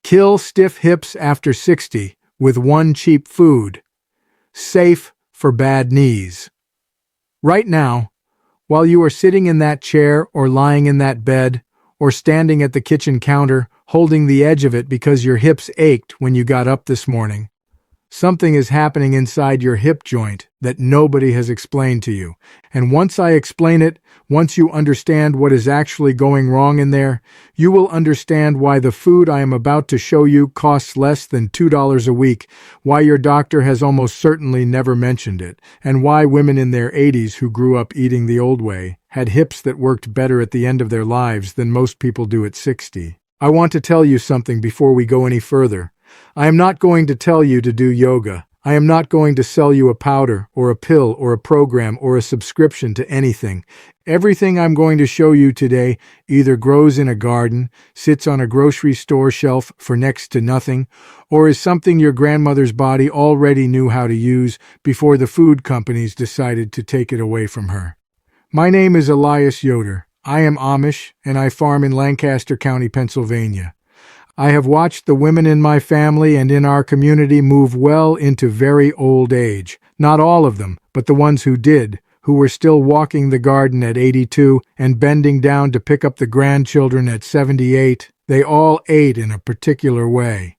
Kill stiff hips after 60 with one cheap food. Safe for bad knees. Right now, while you are sitting in that chair or lying in that bed or standing at the kitchen counter holding the edge of it because your hips ached when you got up this morning, something is happening inside your hip joint that nobody has explained to you. And once I explain it, once you understand what is actually going wrong in there, you will understand why the food I am about to show you costs less than $2 a week, why your doctor has almost certainly never mentioned it, and why women in their 80s who grew up eating the old way had hips that worked better at the end of their lives than most people do at 60. I want to tell you something before we go any further. I am not going to tell you to do yoga. I am not going to sell you a powder or a pill or a program or a subscription to anything. Everything I'm going to show you today either grows in a garden, sits on a grocery store shelf for next to nothing, or is something your grandmother's body already knew how to use before the food companies decided to take it away from her. My name is Elias Yoder. I am Amish, and I farm in Lancaster County, Pennsylvania. I have watched the women in my family and in our community move well into very old age. Not all of them, but the ones who did, who were still walking the garden at 82 and bending down to pick up the grandchildren at 78. They all ate in a particular way.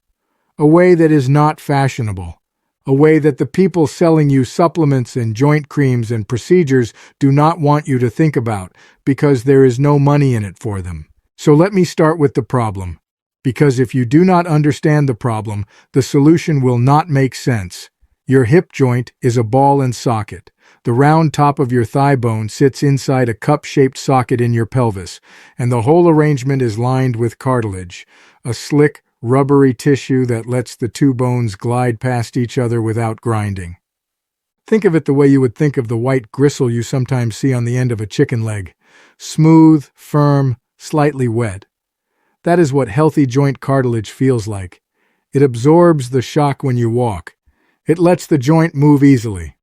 A way that is not fashionable. A way that the people selling you supplements and joint creams and procedures do not want you to think about, because there is no money in it for them. So let me start with the problem. Because if you do not understand the problem, the solution will not make sense. Your hip joint is a ball and socket. The round top of your thigh bone sits inside a cup-shaped socket in your pelvis, and the whole arrangement is lined with cartilage, a slick, rubbery tissue that lets the two bones glide past each other without grinding. Think of it the way you would think of the white gristle you sometimes see on the end of a chicken leg. Smooth, firm, slightly wet. That is what healthy joint cartilage feels like. It absorbs the shock when you walk. It lets the joint move easily.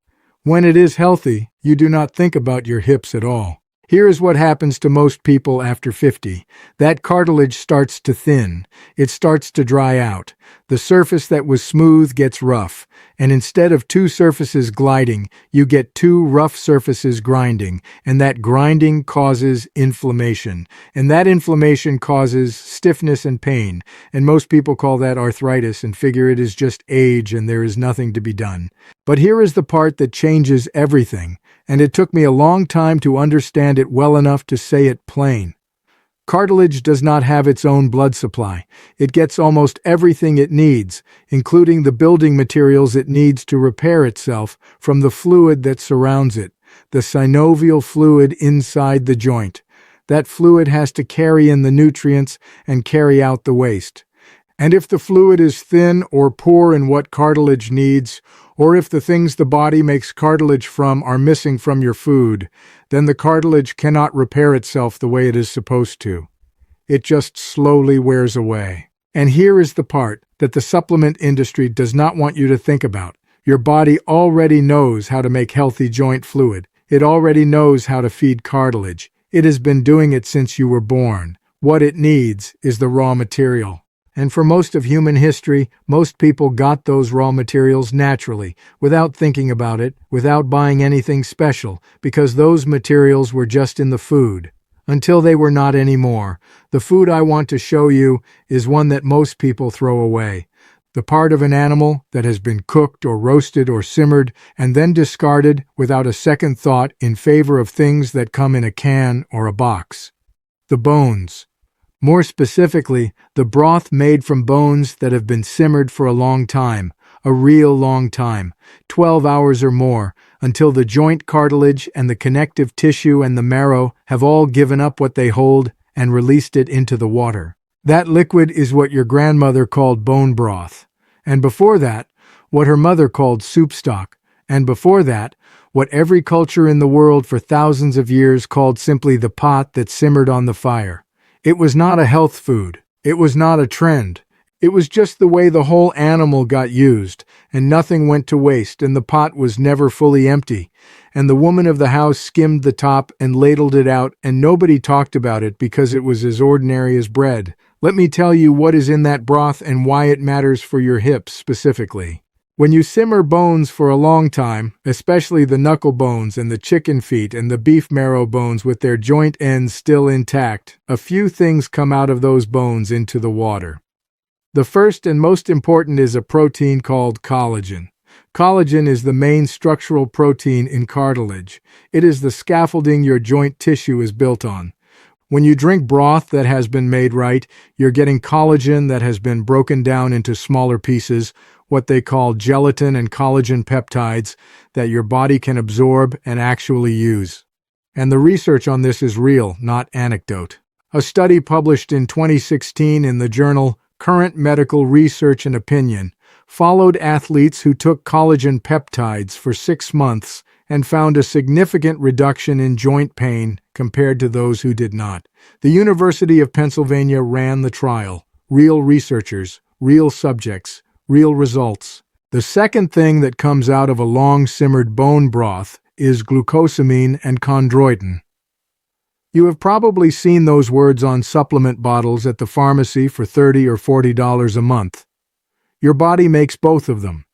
When it is healthy, you do not think about your hips at all. Here is what happens to most people after 50. That cartilage starts to thin. It starts to dry out. The surface that was smooth gets rough, and instead of two surfaces gliding, you get two rough surfaces grinding, and that grinding causes inflammation, and that inflammation causes stiffness and pain, and most people call that arthritis and figure it is just age and there is nothing to be done. But here is the part that changes everything, and it took me a long time to understand it well enough to say it plain. Cartilage does not have its own blood supply. It gets almost everything it needs, including the building materials it needs to repair itself, from the fluid that surrounds it, the synovial fluid inside the joint. That fluid has to carry in the nutrients and carry out the waste. And if the fluid is thin or poor in what cartilage needs, or if the things the body makes cartilage from are missing from your food, then the cartilage cannot repair itself the way it is supposed to. It just slowly wears away. And here is the part that the supplement industry does not want you to think about. Your body already knows how to make healthy joint fluid. It already knows how to feed cartilage. It has been doing it since you were born. What it needs is the raw material. And for most of human history, most people got those raw materials naturally, without thinking about it, without buying anything special, because those materials were just in the food. Until they were not anymore. The food I want to show you is one that most people throw away. The part of an animal that has been cooked or roasted or simmered and then discarded without a second thought in favor of things that come in a can or a box. The bones. More specifically, the broth made from bones that have been simmered for a long time, a real long time, 12 hours or more, until the joint cartilage and the connective tissue and the marrow have all given up what they hold and released it into the water. That liquid is what your grandmother called bone broth, and before that, what her mother called soup stock, and before that, what every culture in the world for thousands of years called simply the pot that simmered on the fire. It was not a health food. It was not a trend. It was just the way the whole animal got used, and nothing went to waste, and the pot was never fully empty, and the woman of the house skimmed the top and ladled it out, and nobody talked about it because it was as ordinary as bread, Let me tell you what is in that broth and why it matters for your hips specifically. When you simmer bones for a long time, especially the knuckle bones and the chicken feet and the beef marrow bones with their joint ends still intact, a few things come out of those bones into the water. The first and most important is a protein called collagen. Collagen is the main structural protein in cartilage. It is the scaffolding your joint tissue is built on. When you drink broth that has been made right, you're getting collagen that has been broken down into smaller pieces, what they call gelatin and collagen peptides, that your body can absorb and actually use. And the research on this is real, not anecdote. A study published in 2016 in the journal Current Medical Research and Opinion followed athletes who took collagen peptides for 6 months and found a significant reduction in joint pain compared to those who did not. The University of Pennsylvania ran the trial. Real researchers, real subjects, real results. The second thing that comes out of a long-simmered bone broth is glucosamine and chondroitin. You have probably seen those words on supplement bottles at the pharmacy for $30 or $40 a month. Your body makes both of them.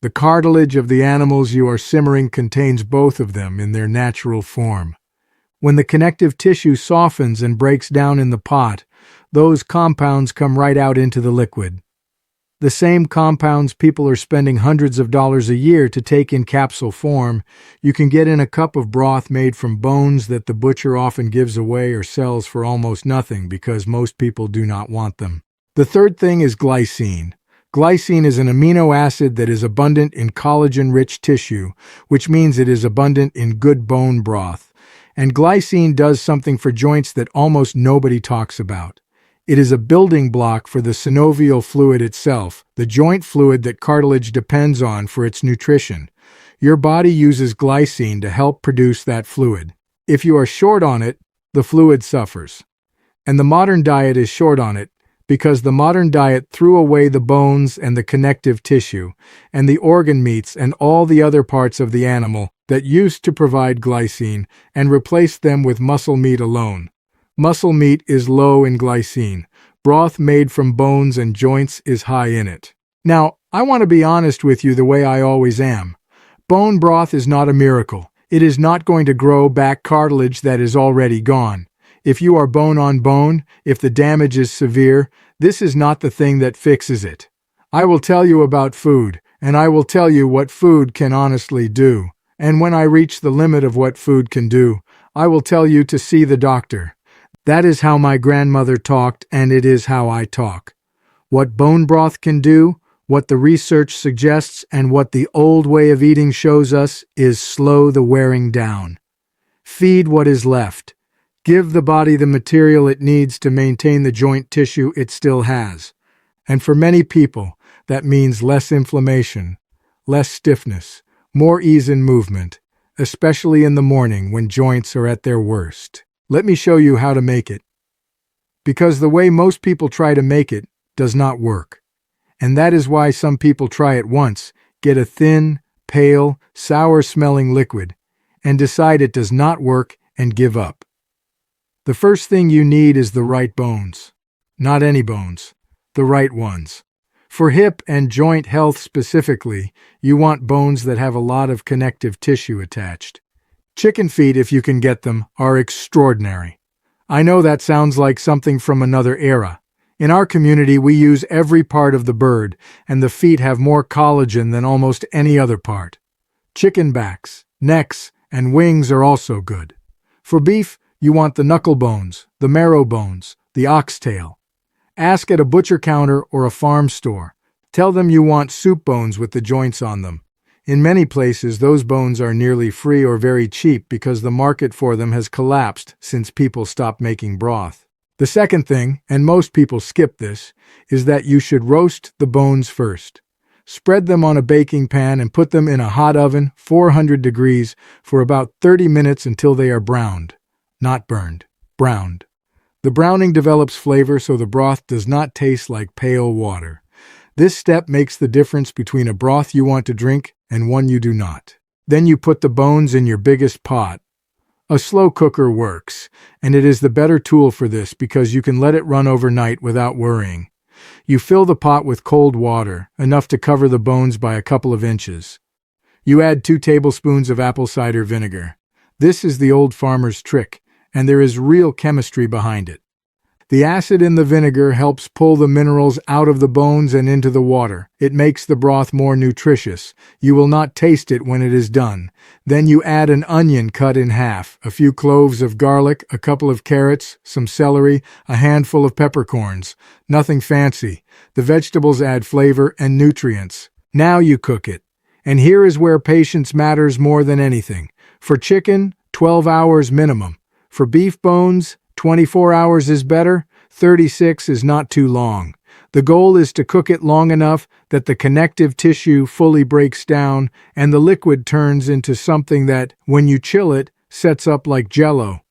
The cartilage of the animals you are simmering contains both of them in their natural form. When the connective tissue softens and breaks down in the pot, those compounds come right out into the liquid. The same compounds people are spending hundreds of dollars a year to take in capsule form, you can get in a cup of broth made from bones that the butcher often gives away or sells for almost nothing because most people do not want them. The third thing is glycine. Glycine is an amino acid that is abundant in collagen-rich tissue, which means it is abundant in good bone broth. And glycine does something for joints that almost nobody talks about. It is a building block for the synovial fluid itself, the joint fluid that cartilage depends on for its nutrition. Your body uses glycine to help produce that fluid. If you are short on it, the fluid suffers. And the modern diet is short on it because the modern diet threw away the bones and the connective tissue and the organ meats and all the other parts of the animal that used to provide glycine and replaced them with muscle meat alone. Muscle meat is low in glycine. Broth made from bones and joints is high in it. Now, I want to be honest with you the way I always am. Bone broth is not a miracle. It is not going to grow back cartilage that is already gone. If you are bone on bone, if the damage is severe, this is not the thing that fixes it. I will tell you about food, and I will tell you what food can honestly do. And when I reach the limit of what food can do, I will tell you to see the doctor. That is how my grandmother talked, and it is how I talk. What bone broth can do, what the research suggests, and what the old way of eating shows us is slow the wearing down. Feed what is left. Give the body the material it needs to maintain the joint tissue it still has. And for many people, that means less inflammation, less stiffness, more ease in movement, especially in the morning when joints are at their worst. Let me show you how to make it. Because the way most people try to make it does not work. And that is why some people try it once, get a thin, pale, sour-smelling liquid, and decide it does not work and give up. The first thing you need is the right bones. Not any bones, the right ones. For hip and joint health specifically, you want bones that have a lot of connective tissue attached. Chicken feet, if you can get them, are extraordinary. I know that sounds like something from another era. In our community, we use every part of the bird, and the feet have more collagen than almost any other part. Chicken backs, necks, and wings are also good. For beef, you want the knuckle bones, the marrow bones, the oxtail. Ask at a butcher counter or a farm store. Tell them you want soup bones with the joints on them. In many places, those bones are nearly free or very cheap because the market for them has collapsed since people stopped making broth. The second thing, and most people skip this, is that you should roast the bones first. Spread them on a baking pan and put them in a hot oven, 400 degrees, for about 30 minutes until they are browned. Not burned, browned. The browning develops flavor so the broth does not taste like pale water. This step makes the difference between a broth you want to drink and one you do not. Then you put the bones in your biggest pot. A slow cooker works, and it is the better tool for this because you can let it run overnight without worrying. You fill the pot with cold water, enough to cover the bones by a couple of inches. You add 2 tablespoons of apple cider vinegar. This is the old farmer's trick, and there is real chemistry behind it. The acid in the vinegar helps pull the minerals out of the bones and into the water. It makes the broth more nutritious. You will not taste it when it is done. Then you add an onion cut in half, a few cloves of garlic, a couple of carrots, some celery, a handful of peppercorns. Nothing fancy. The vegetables add flavor and nutrients. Now you cook it. And here is where patience matters more than anything. For chicken, 12 hours minimum. For beef bones, 24 hours is better, 36 is not too long. The goal is to cook it long enough that the connective tissue fully breaks down and the liquid turns into something that, when you chill it, sets up like Jell-O.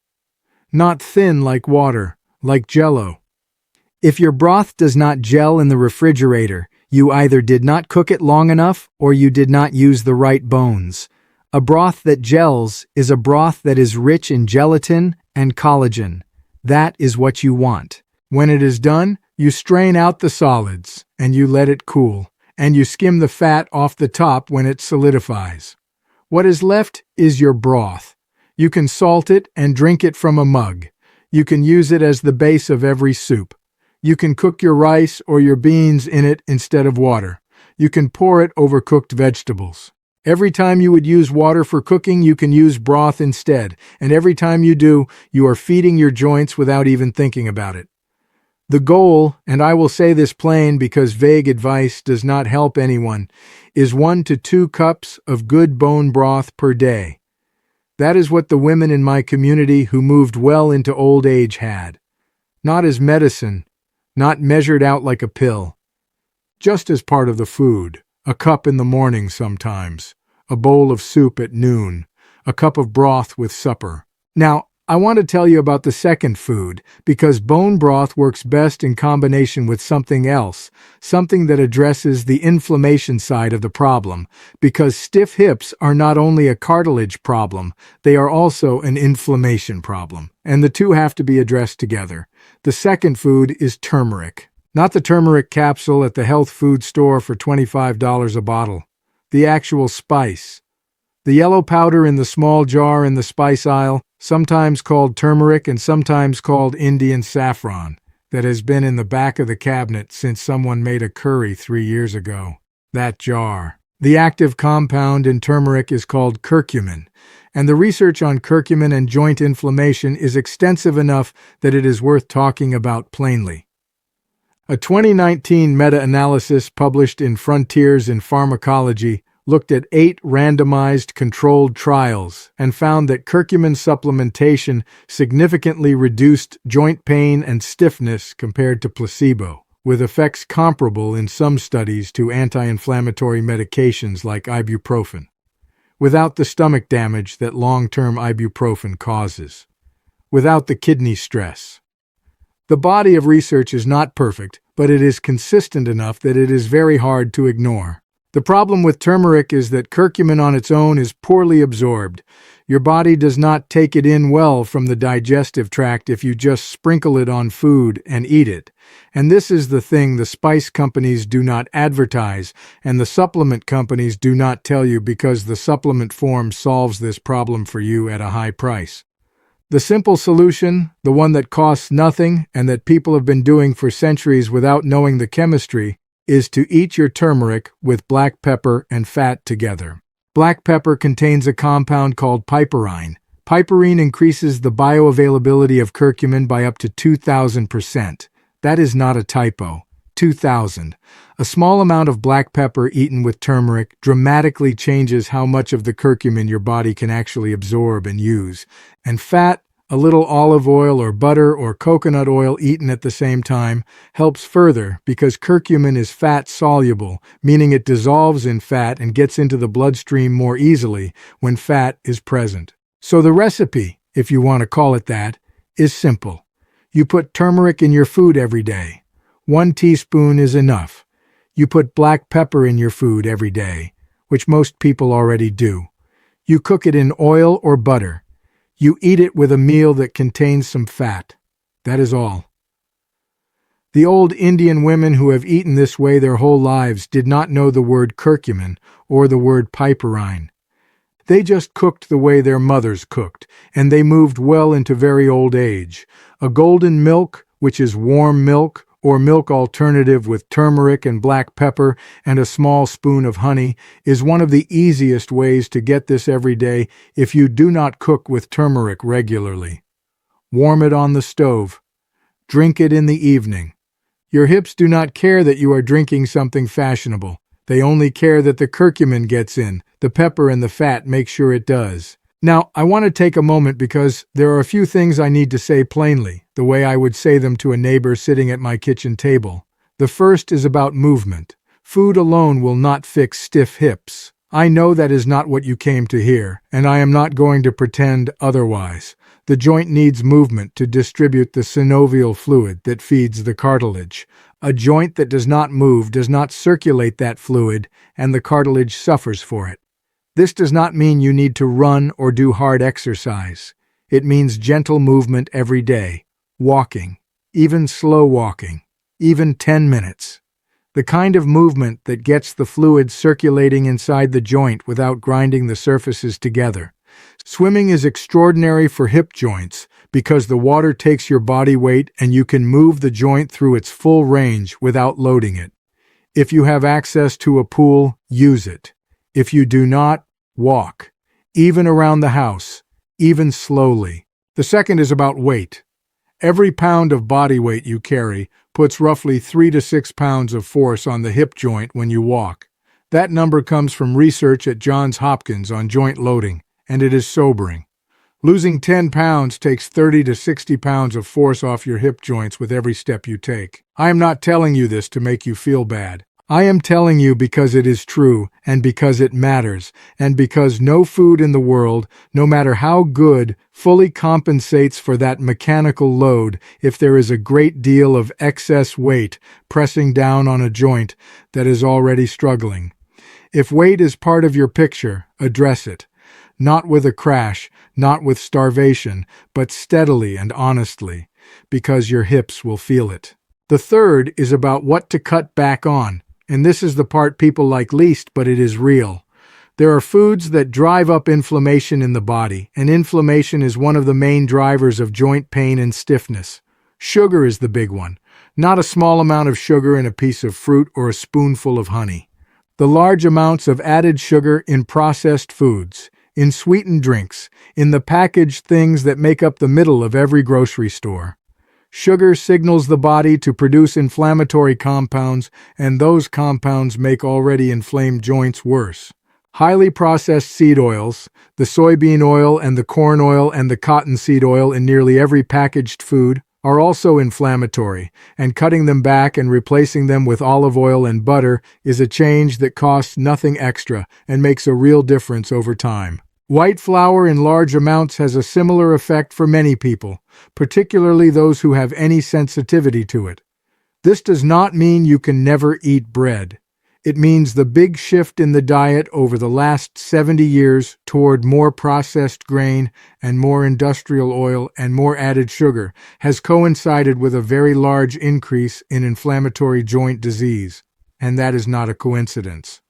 Not thin like water, like Jell-O. If your broth does not gel in the refrigerator, you either did not cook it long enough or you did not use the right bones. A broth that gels is a broth that is rich in gelatin and collagen. That is what you want. When it is done, you strain out the solids, and you let it cool, and you skim the fat off the top when it solidifies. What is left is your broth. You can salt it and drink it from a mug. You can use it as the base of every soup. You can cook your rice or your beans in it instead of water. You can pour it over cooked vegetables. Every time you would use water for cooking, you can use broth instead, and every time you do, you are feeding your joints without even thinking about it. The goal, and I will say this plain because vague advice does not help anyone, is 1 to 2 cups of good bone broth per day. That is what the women in my community who moved well into old age had. Not as medicine, not measured out like a pill. Just as part of the food. A cup in the morning sometimes, a bowl of soup at noon, a cup of broth with supper. Now, I want to tell you about the second food, because bone broth works best in combination with something else, something that addresses the inflammation side of the problem, because stiff hips are not only a cartilage problem, they are also an inflammation problem, and the two have to be addressed together. The second food is turmeric. Not the turmeric capsule at the health food store for $25 a bottle. The actual spice. The yellow powder in the small jar in the spice aisle, sometimes called turmeric and sometimes called Indian saffron, that has been in the back of the cabinet since someone made a curry 3 years ago. That jar. The active compound in turmeric is called curcumin, and the research on curcumin and joint inflammation is extensive enough that it is worth talking about plainly. A 2019 meta-analysis published in Frontiers in Pharmacology looked at 8 randomized controlled trials and found that curcumin supplementation significantly reduced joint pain and stiffness compared to placebo, with effects comparable in some studies to anti-inflammatory medications like ibuprofen, without the stomach damage that long-term ibuprofen causes, without the kidney stress. The body of research is not perfect, but it is consistent enough that it is very hard to ignore. The problem with turmeric is that curcumin on its own is poorly absorbed. Your body does not take it in well from the digestive tract if you just sprinkle it on food and eat it. And this is the thing the spice companies do not advertise, and the supplement companies do not tell you because the supplement form solves this problem for you at a high price. The simple solution, the one that costs nothing and that people have been doing for centuries without knowing the chemistry, is to eat your turmeric with black pepper and fat together. Black pepper contains a compound called piperine. Piperine increases the bioavailability of curcumin by up to 2,000%. That is not a typo. 2,000. A small amount of black pepper eaten with turmeric dramatically changes how much of the curcumin your body can actually absorb and use. And fat, a little olive oil or butter or coconut oil eaten at the same time, helps further because curcumin is fat-soluble, meaning it dissolves in fat and gets into the bloodstream more easily when fat is present. So the recipe, if you want to call it that, is simple. You put turmeric in your food every day. 1 teaspoon is enough. You put black pepper in your food every day, which most people already do. You cook it in oil or butter. You eat it with a meal that contains some fat. That is all. The old Indian women who have eaten this way their whole lives did not know the word curcumin or the word piperine. They just cooked the way their mothers cooked, and they moved well into very old age. A golden milk, which is warm milk, or milk alternative with turmeric and black pepper and a small spoon of honey, is one of the easiest ways to get this every day if you do not cook with turmeric regularly. Warm it on the stove. Drink it in the evening. Your hips do not care that you are drinking something fashionable. They only care that the curcumin gets in. The pepper and the fat make sure it does. Now, I want to take a moment because there are a few things I need to say plainly, the way I would say them to a neighbor sitting at my kitchen table. The first is about movement. Food alone will not fix stiff hips. I know that is not what you came to hear, and I am not going to pretend otherwise. The joint needs movement to distribute the synovial fluid that feeds the cartilage. A joint that does not move does not circulate that fluid, and the cartilage suffers for it. This does not mean you need to run or do hard exercise. It means gentle movement every day, walking, even slow walking, even 10 minutes. The kind of movement that gets the fluid circulating inside the joint without grinding the surfaces together. Swimming is extraordinary for hip joints because the water takes your body weight and you can move the joint through its full range without loading it. If you have access to a pool, use it. If you do not, walk, even around the house, even slowly. The second is about weight. Every pound of body weight you carry puts roughly 3 to 6 pounds of force on the hip joint when you walk. That number comes from research at Johns Hopkins on joint loading, and it is sobering. Losing 10 pounds takes 30 to 60 pounds of force off your hip joints with every step you take. I am not telling you this to make you feel bad. I am telling you because it is true, and because it matters, and because no food in the world, no matter how good, fully compensates for that mechanical load if there is a great deal of excess weight pressing down on a joint that is already struggling. If weight is part of your picture, address it. Not with a crash, not with starvation, but steadily and honestly, because your hips will feel it. The third is about what to cut back on. And this is the part people like least, but it is real. There are foods that drive up inflammation in the body, and inflammation is one of the main drivers of joint pain and stiffness. Sugar is the big one. Not a small amount of sugar in a piece of fruit or a spoonful of honey. The large amounts of added sugar in processed foods, in sweetened drinks, in the packaged things that make up the middle of every grocery store. Sugar signals the body to produce inflammatory compounds, and those compounds make already inflamed joints worse. Highly processed seed oils, the soybean oil and the corn oil and the cottonseed oil in nearly every packaged food, are also inflammatory, and cutting them back and replacing them with olive oil and butter is a change that costs nothing extra and makes a real difference over time. White flour in large amounts has a similar effect for many people, particularly those who have any sensitivity to it. This does not mean you can never eat bread. It means the big shift in the diet over the last 70 years toward more processed grain and more industrial oil and more added sugar has coincided with a very large increase in inflammatory joint disease, and that is not a coincidence.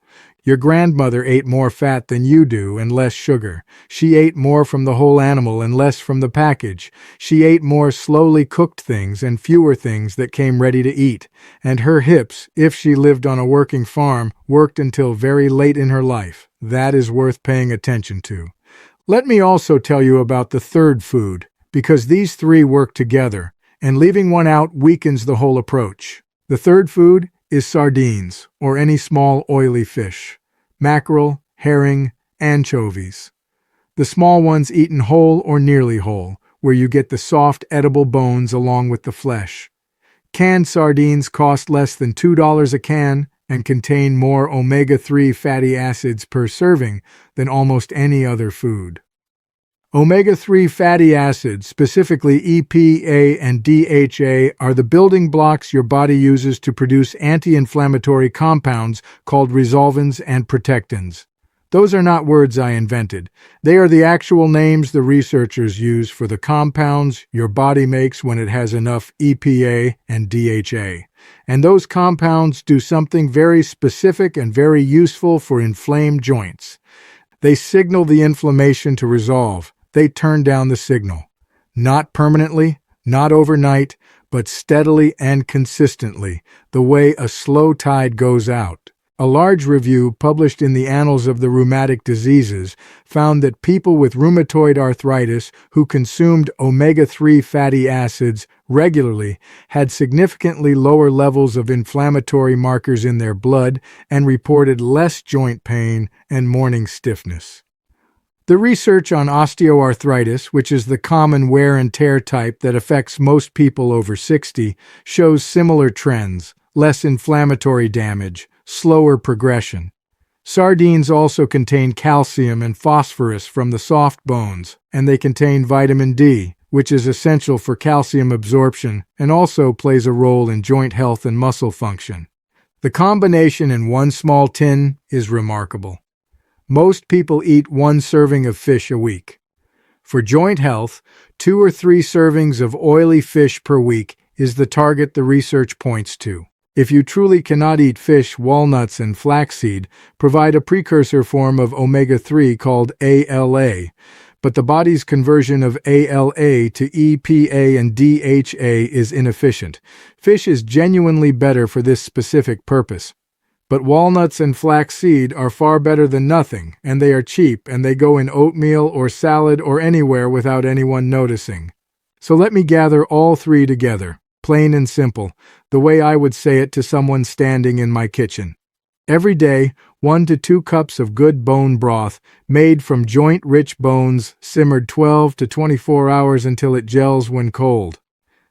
Your grandmother ate more fat than you do and less sugar. She ate more from the whole animal and less from the package. She ate more slowly cooked things and fewer things that came ready to eat. And her hips, if she lived on a working farm, worked until very late in her life. That is worth paying attention to. Let me also tell you about the third food, because these three work together, and leaving one out weakens the whole approach. The third food is sardines, or any small oily fish, mackerel, herring, anchovies. The small ones eaten whole or nearly whole, where you get the soft edible bones along with the flesh. Canned sardines cost less than $2 a can and contain more omega-3 fatty acids per serving than almost any other food. Omega-3 fatty acids, specifically EPA and DHA, are the building blocks your body uses to produce anti-inflammatory compounds called resolvins and protectins. Those are not words I invented. They are the actual names the researchers use for the compounds your body makes when it has enough EPA and DHA. And those compounds do something very specific and very useful for inflamed joints. They signal the inflammation to resolve. They turn down the signal. Not permanently, not overnight, but steadily and consistently, the way a slow tide goes out. A large review published in the Annals of the Rheumatic Diseases found that people with rheumatoid arthritis who consumed omega-3 fatty acids regularly had significantly lower levels of inflammatory markers in their blood and reported less joint pain and morning stiffness. The research on osteoarthritis, which is the common wear and tear type that affects most people over 60, shows similar trends: less inflammatory damage, slower progression. Sardines also contain calcium and phosphorus from the soft bones, and they contain vitamin D, which is essential for calcium absorption and also plays a role in joint health and muscle function. The combination in one small tin is remarkable. Most people eat 1 serving of fish a week. For joint health, 2 or 3 servings of oily fish per week is the target the research points to. If you truly cannot eat fish, walnuts and flaxseed provide a precursor form of omega-3 called ALA, but the body's conversion of ALA to EPA and DHA is inefficient. Fish is genuinely better for this specific purpose. But walnuts and flaxseed are far better than nothing, and they are cheap, and they go in oatmeal or salad or anywhere without anyone noticing. So let me gather all 3 together, plain and simple, the way I would say it to someone standing in my kitchen. Every day, 1 to 2 cups of good bone broth, made from joint-rich bones, simmered 12 to 24 hours until it gels when cold.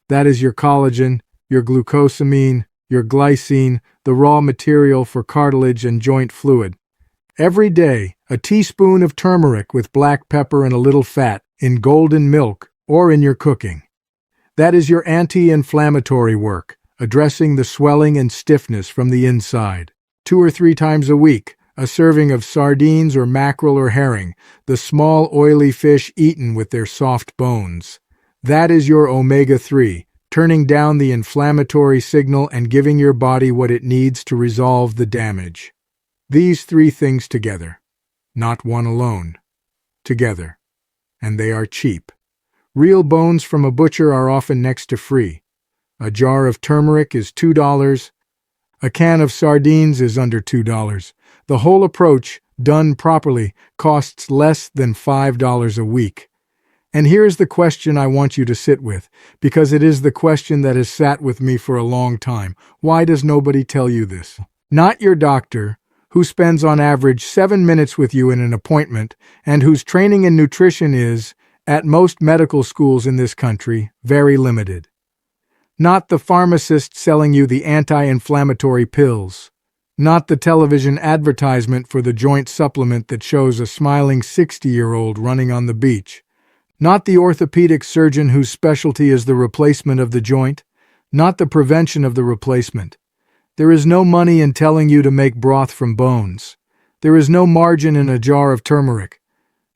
That is your collagen, your glucosamine, your glycine, the raw material for cartilage and joint fluid. Every day, a teaspoon of turmeric with black pepper and a little fat, in golden milk, or in your cooking. That is your anti-inflammatory work, addressing the swelling and stiffness from the inside. 2 or 3 times a week, a serving of sardines or mackerel or herring, the small oily fish eaten with their soft bones. That is your omega-3, turning down the inflammatory signal and giving your body what it needs to resolve the damage. These 3 things together, not one alone, together, and they are cheap. Real bones from a butcher are often next to free. A jar of turmeric is $2. A can of sardines is under $2. The whole approach, done properly, costs less than $5 a week. And here's the question I want you to sit with, because it is the question that has sat with me for a long time. Why does nobody tell you this? Not your doctor, who spends on average 7 minutes with you in an appointment, and whose training in nutrition is, at most medical schools in this country, very limited. Not the pharmacist selling you the anti-inflammatory pills. Not the television advertisement for the joint supplement that shows a smiling 60-year-old running on the beach. Not the orthopedic surgeon whose specialty is the replacement of the joint. Not the prevention of the replacement. There is no money in telling you to make broth from bones. There is no margin in a jar of turmeric.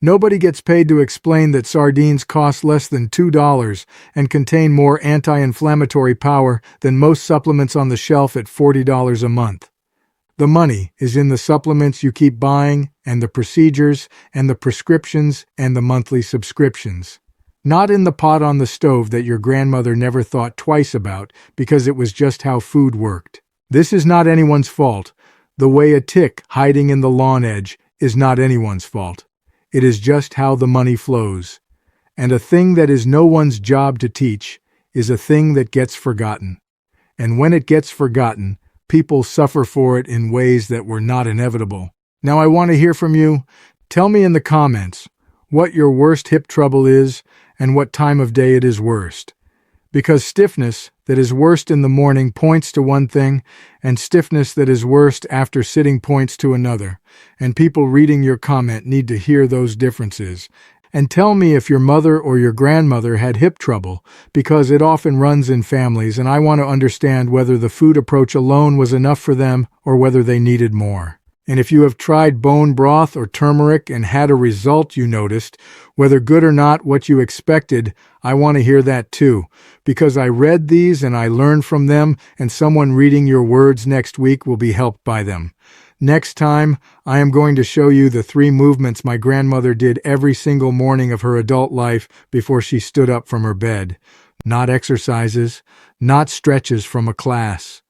Nobody gets paid to explain that sardines cost less than $2 and contain more anti-inflammatory power than most supplements on the shelf at $40 a month. The money is in the supplements you keep buying, and the procedures, and the prescriptions, and the monthly subscriptions. Not in the pot on the stove that your grandmother never thought twice about because it was just how food worked. This is not anyone's fault. The way a tick hiding in the lawn edge is not anyone's fault. It is just how the money flows. And a thing that is no one's job to teach is a thing that gets forgotten. And when it gets forgotten, people suffer for it in ways that were not inevitable. Now I want to hear from you. Tell me in the comments what your worst hip trouble is and what time of day it is worst. Because stiffness that is worst in the morning points to one thing, and stiffness that is worst after sitting points to another. And people reading your comment need to hear those differences. And tell me if your mother or your grandmother had hip trouble, because it often runs in families, and I want to understand whether the food approach alone was enough for them or whether they needed more. And if you have tried bone broth or turmeric and had a result you noticed, whether good or not what you expected, I want to hear that too, because I read these and I learned from them, and someone reading your words next week will be helped by them. Next time, I am going to show you the 3 movements my grandmother did every single morning of her adult life before she stood up from her bed. Not exercises, not stretches from a class.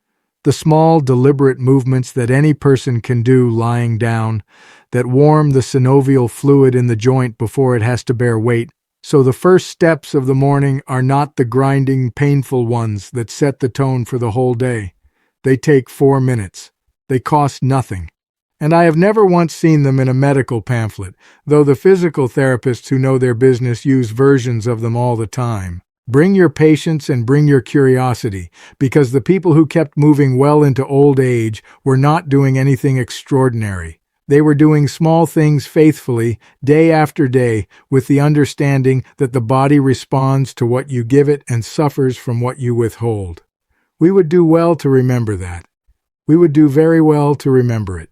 The small, deliberate movements that any person can do lying down, that warm the synovial fluid in the joint before it has to bear weight. So the first steps of the morning are not the grinding, painful ones that set the tone for the whole day. They take 4 minutes. They cost nothing. And I have never once seen them in a medical pamphlet, though the physical therapists who know their business use versions of them all the time. Bring your patience and bring your curiosity, because the people who kept moving well into old age were not doing anything extraordinary. They were doing small things faithfully, day after day, with the understanding that the body responds to what you give it and suffers from what you withhold. We would do well to remember that. We would do very well to remember it.